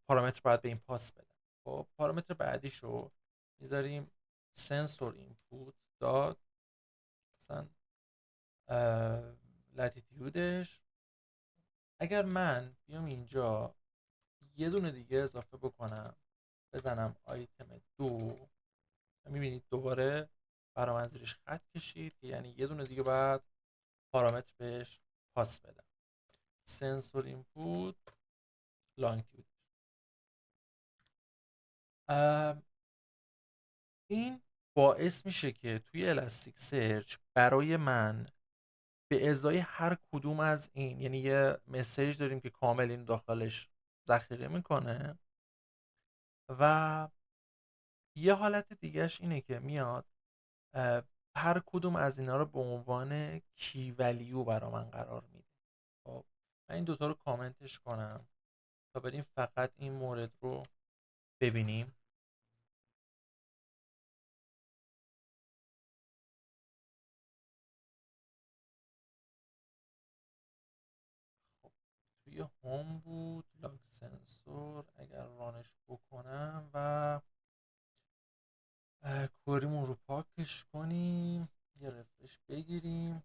پارامتر باید به این پاس بدم. خب پارامتر بعدیش رو میذاریم سنسور اینپوت دات مثلا لاتیتیودش. اگر من بیام اینجا یه دونه دیگه اضافه بکنم بزنم آیتم 2، میبینید دوباره برای من زیرش خط کشید که یعنی یه دونه دیگه بعد پارامتر بهش پاس بدم. سنسور اینپوت لانگتیود. این باعث میشه که توی الاستیک سرچ برای من به ازای هر کدوم از این، یعنی یه مسیج داریم که کامل این داخلش ذخیره میکنه و یه حالت دیگهش اینه که میاد هر کدوم از اینا رو به عنوان کی ولیو برا من قرار میده. خب من این دوتا رو کامنتش کنم تا بریم فقط این مورد رو ببینیم. خب توی هوم بود لاگ سنسور، اگر رانش بکنم و کوریمون رو پاکش کنیم، یه رفرش بگیریم.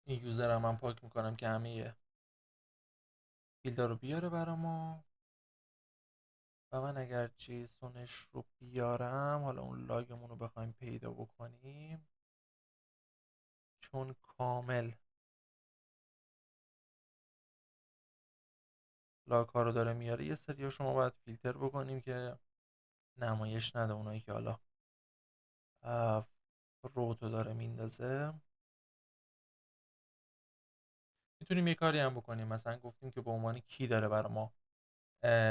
این یوزر هم من پاک میکنم که همه فیلدا رو بیاره برا ما. و من اگر جیسونش رو بیارم، حالا اون لاگمون رو بخوایم پیدا بکنیم، چون کامل لاگ ها رو داره میاره، یه سری شما باید فیلتر بکنیم که نمایش نده اونایی که حالا روتو داره میندازه. میتونیم یه کاری هم بکنیم، مثلا گفتیم که به عنوان کی داره برا ما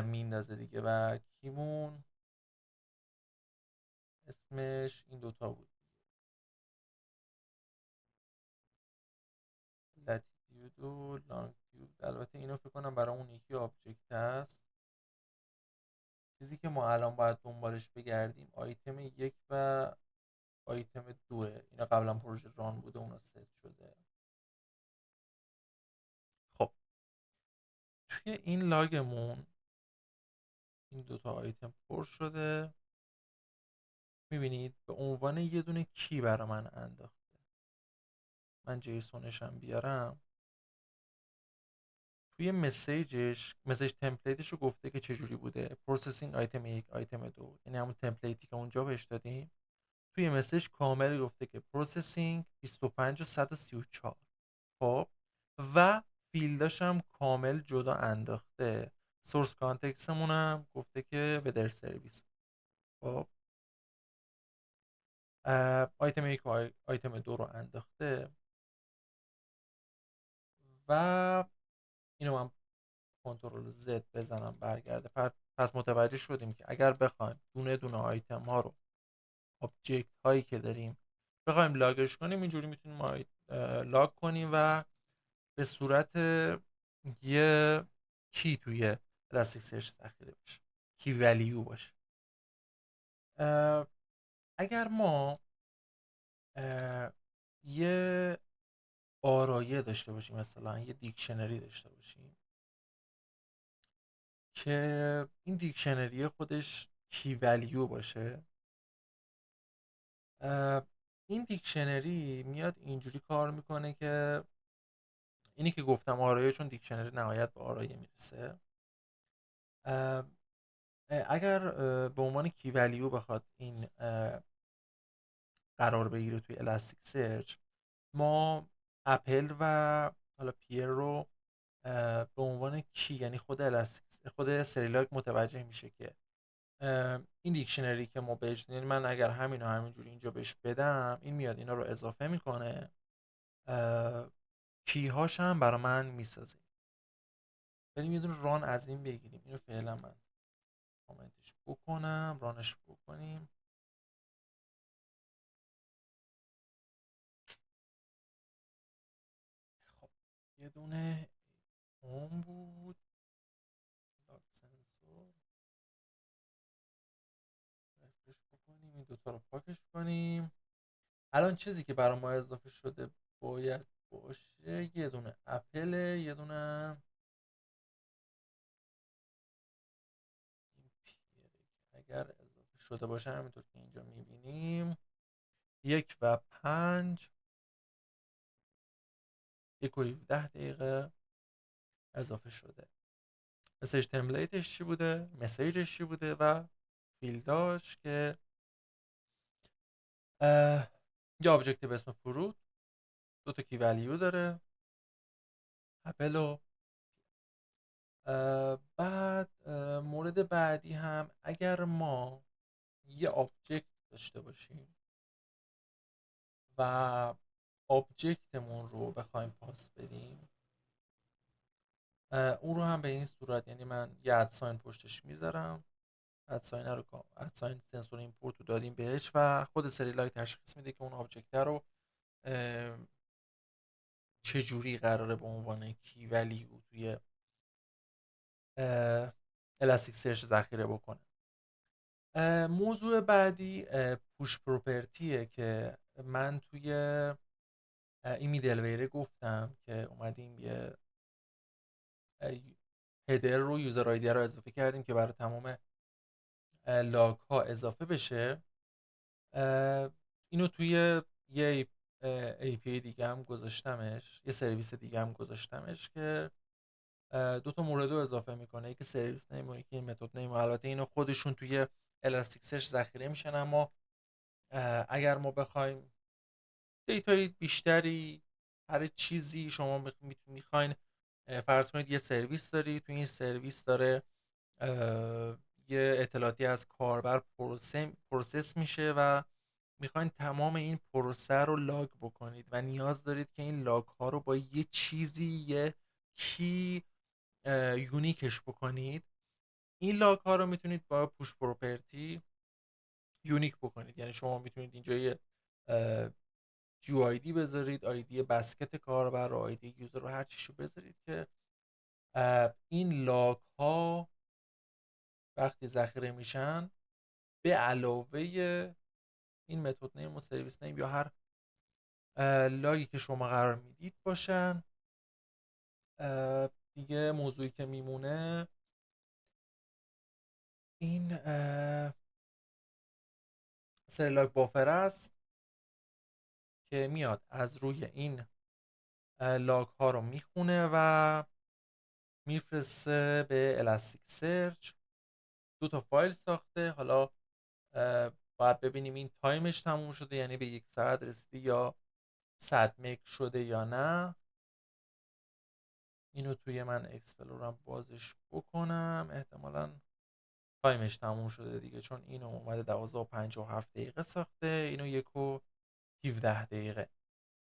میندازه دیگه، و کیمون اسمش این دوتا بود، لاتیتیود و لانگتیود. البته اینو فکر کنم برای اون یکی آبجکت هست. چیزی که ما الان باید دنبالش بگردیم آیتم 1 و آیتم 2. اینا قبلا پروژه ران بوده، اونا ست شده. خب توی این لاگمون این دوتا آیتم پر شده، میبینید به عنوان یه دونه کی برای من انداخته. من جیسونش هم بیارم، توی مسیج تمپلیتش رو گفته که چجوری بوده، پروسسینگ آیتم 1 آیتم 2، یعنی همون تمپلیتی که اونجا بهش دادیم. توی مسیج کامل گفته که پروسسینگ 25 و 134. خب و فیلداش هم کامل جدا انداخته. سورس کانتکستمون هم گفته که به در سرویس. خب آیتم 1 و آیتم 2 رو انداخته و اینو من کنترل زد بزنم برگرده. پس متوجه شدیم که اگر بخوایم دونه دونه آیتم ها رو، آبجکت هایی که داریم، بخوایم لاگش کنیم، اینجوری میتونیم لاگ کنیم و به صورت یه کی توی الاستیک سرچ ذخیره بشه، کی ولیو باشه. اگر ما یه آرایه داشته باشیم، مثلا یه دیکشنری داشته باشیم که این دیکشنری خودش کی ولیو باشه، این دیکشنری میاد اینجوری کار میکنه که اینی که گفتم آرایه، چون دیکشنری نهایت به آرایه میرسه، اگر به عنوان کی ولیو بخواد این قرار بگیره توی الاستیک سرچ، ما اپل و حالا پیر رو به عنوان کی، یعنی خود سریلاک متوجه میشه که این دیکشنری که ما بهش، یعنی من اگر همینجوری اینجا بهش بدم، این میاد اینا رو اضافه میکنه، کی هاش هم برای من میسازه. بریم یه دونه ران از این بگیریم. اینو فعلا من کامنتش بکنم، رانش بکنیم. خب یه دونه هوم بود، لاگ سنسور، رفرش بکنیم، این دوتا رو پاکش کنیم. الان چیزی که برای ما اضافه شده باید باشه یه دونه اپل، یه دونه این پیره. اگر اضافه شده باشه همینطور که اینجا میبینیم 1 و 5، 1 و 17 دقیقه اضافه شده. مسیج تمپلیتش چی بوده، مسیجش چی بوده و فیلداش که یه آبجکت به اسم فروت، دوتا کی ولیو داره، اپل و بعد مورد بعدی هم اگر ما یه آبجکت داشته باشیم و آبجکتمون رو بخوایم پاس بدیم، اون رو هم به این صورت، یعنی من یه ادساین پشتش میذارم، ادساین سنسور اینپورت رو دادیم بهش و خود سری لایت تشخیص میده که اون آبجکت رو چجوری قراره به عنوان کی ولیو توی الاستیک سرچ ذخیره بکنه. موضوع بعدی پوش پروپرتیه که من توی این میدلویره گفتم که اومدیم یه هدر رو یوزر آیدی رو اضافه کردیم که برای تمام لاگ ها اضافه بشه. اینو توی یه API دیگه هم گذاشتمش، یه سرویس دیگه هم گذاشتمش که دو تا مورد رو اضافه میکنه، یکی سرویس نیم و یکی متد نیم. البته اینو خودشون توی الاستیک سرچ ذخیره میشن، اما اگر ما بخوایم دیتای بیشتری هر چیزی شما میخواین، فرض کنید یه سرویس داری، تو این سرویس داره یه اطلاعاتی از کاربر پروسس میشه و میخواین تمام این پروسه رو لاگ بکنید و نیاز دارید که این لاگ ها رو با یه چیزی، یه کی یونیکش بکنید. این لاگ ها رو میتونید با پوش پروپرتی یونیک بکنید. یعنی شما میتونید اینجا یه جو آیدی بذارید، آیدی بسکت کاربر و آیدی یوزر رو هر چیشو بذارید که این لاگ ها وقتی ذخیره میشن به علاوه این متد نیم و سرویس نیم یا هر لاگی که شما قرار میدید باشن. دیگه موضوعی که میمونه این سری لاگ بافر است که میاد از روی این لاگ ها رو میخونه و میفرسته به الاستیک سرچ. دو تا فایل ساخته. حالا باید ببینیم این تایمش تموم شده، یعنی به 1 ساعت رسیده یا 100 مگ شده یا نه. اینو توی من اکسپلورم بازش بکنم، احتمالا تایمش تموم شده دیگه، چون اینو اومده 12 و 57 دقیقه ساخته، اینو 1 و 17 دقیقه.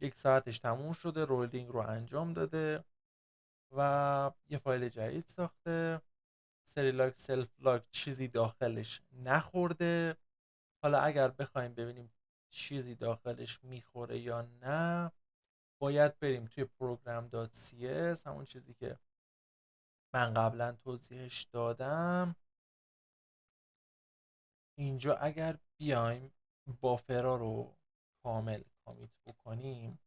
1 ساعتش تموم شده، رولینگ رو انجام داده و یه فایل جدید ساخته. سری لاگ سلف لاگ چیزی داخلش نخورده. حالا اگر بخوایم ببینیم چیزی داخلش میخوره یا نه، باید بریم توی program.cs، همون چیزی که من قبلا توضیحش دادم. اینجا اگر بیایم بافرا رو کامل کامیت بکنیم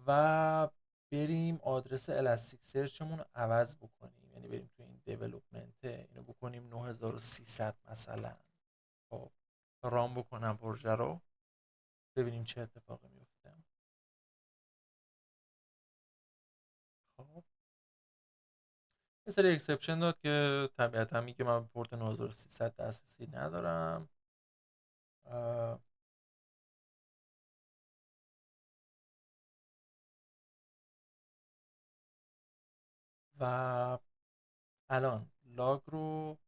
و بریم آدرس الاستیک سرچمون رو عوض بکنیم، یعنی بریم توی این دیولوپمنت، اینو بکنیم 9300 مثلا. خب رام بکنم پروژه رو، ببینیم چه اتفاقی میفته. خب یه سری اکسپشن داد که طبیعتا میگه من پورت 9300 دسترسی ندارم. و الان لاگ رو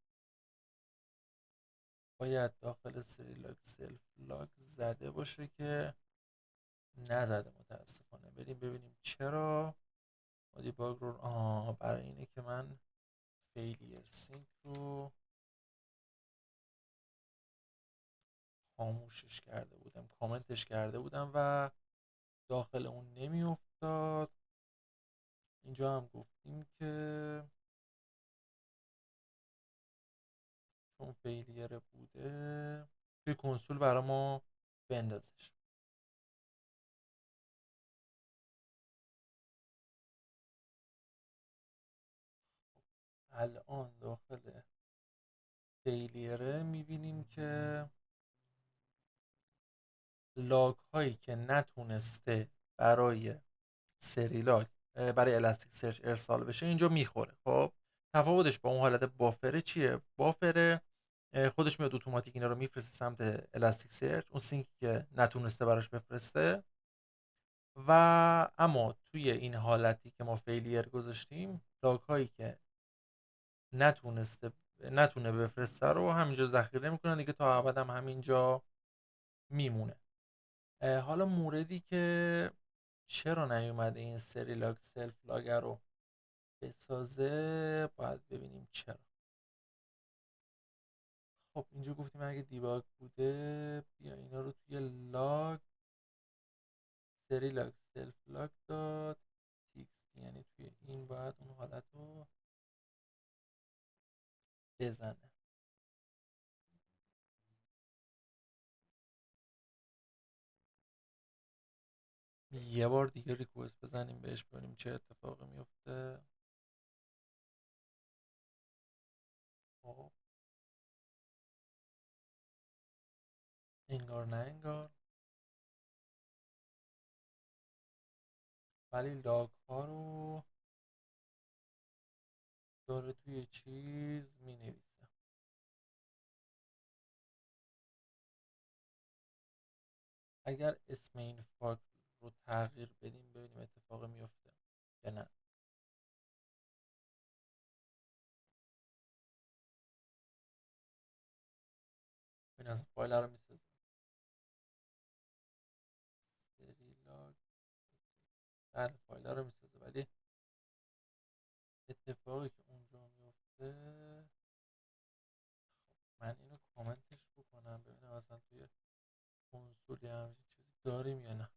باید داخل سری لاگ سلف لاگ زده باشه که نزده متاسفانه. بریم ببینیم چرا. مادی باگ رو برای اینه که من فیلیر سینک رو خاموشش کرده بودم، کامنتش کرده بودم و داخل اون نمی افتاد. اینجا هم گفتیم که چون فیلیر بوده توی کنسول برای ما بندازش. الان داخل فیلیره میبینیم که لاگ هایی که نتونسته برای سری لاگ برای الاستیک سرچ ارسال بشه اینجا میخوره. خب تفاوتش با اون حالت بافره چیه؟ بافره خودش میاد اتوماتیک اینا رو میفرسته سمت الاستیک سرچ، اون سینکی که نتونسته براش بفرسته. و اما توی این حالتی که ما فیلیر گذاشتیم، لاگ هایی که نتونه بفرسته رو همینجا ذخیره میکنه دیگه، تا ابد هم همینجا میمونه. حالا موردی که چرا نیومده این سری لاگ سلف لاگر رو بسازه، باید ببینیم چرا. خب اینجا گفتیم اگه دیباگ بوده بیا اینا رو توی لاگ سری لاگ سلف لاگ داد تیکس، یعنی توی این باید اون حالت رو بزنه. یه بار دیگه ریکوست بزنیم بهش ببینیم چه اتفاقی میفته. خب انگار نه انگار، ولی لاگ ها رو داره توی چیز می نویسه. اگر اسم این فایل رو تغییر بدیم ببینیم اتفاقی میفته یا نه. این از فایل رو میسازه سری لاگ، بله فایل رو میسازه، ولی اتفاقی که اونجا میفته، من اینو کامنتش بکنم ببینم اصلا توی کنسول همچین چیزی داریم یا نه.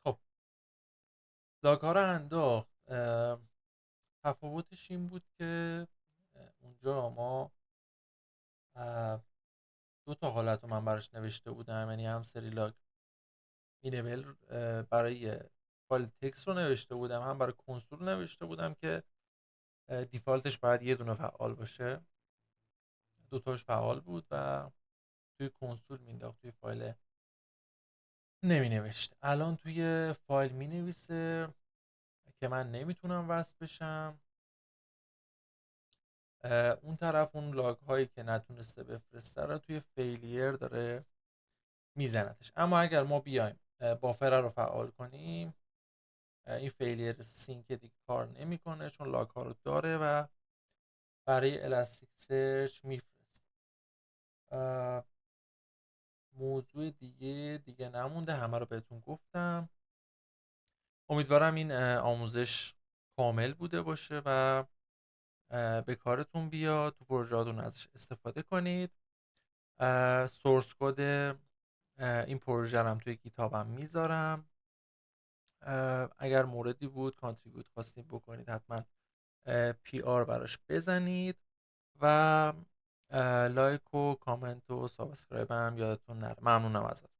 خب لاگ ها رو انداخت. تفاوتش این بود که اونجا ما دو تا حالت رو من براش نوشته بودم، یعنی هم سری لاگ مینیمل برای فایل تکست رو نوشته بودم، هم برای کنسول نوشته بودم که دیفالتش باید یه دونه فعال باشه. دوتاش فعال بود و توی کنسول مینداخت، توی فایل نمی نوشت. الان توی فایل می نویسه که من نمیتونم وصل بشم. اون طرف اون لاگ هایی که نتونسته بفرسته رو توی فیلیر داره میزنتش. اما اگر ما بیایم بافر رو فعال کنیم، این فیلیر سینک دیگه کار نمیکنه چون لاگ ها رو داره و برای الاستیک سرچ میفرست. موضوع دیگه نمونده، همه رو بهتون گفتم. امیدوارم این آموزش کامل بوده باشه و به کارتون بیاد، تو پروژهاتون ازش استفاده کنید. سورس کد این پروژه رو هم توی کتابم میذارم. اگر موردی بود کانتریبیوت خواستید بکنید حتما پی آر براش بزنید و لایک و کامنت و سابسکرایب هم یادتون نره. ممنونم ازتون.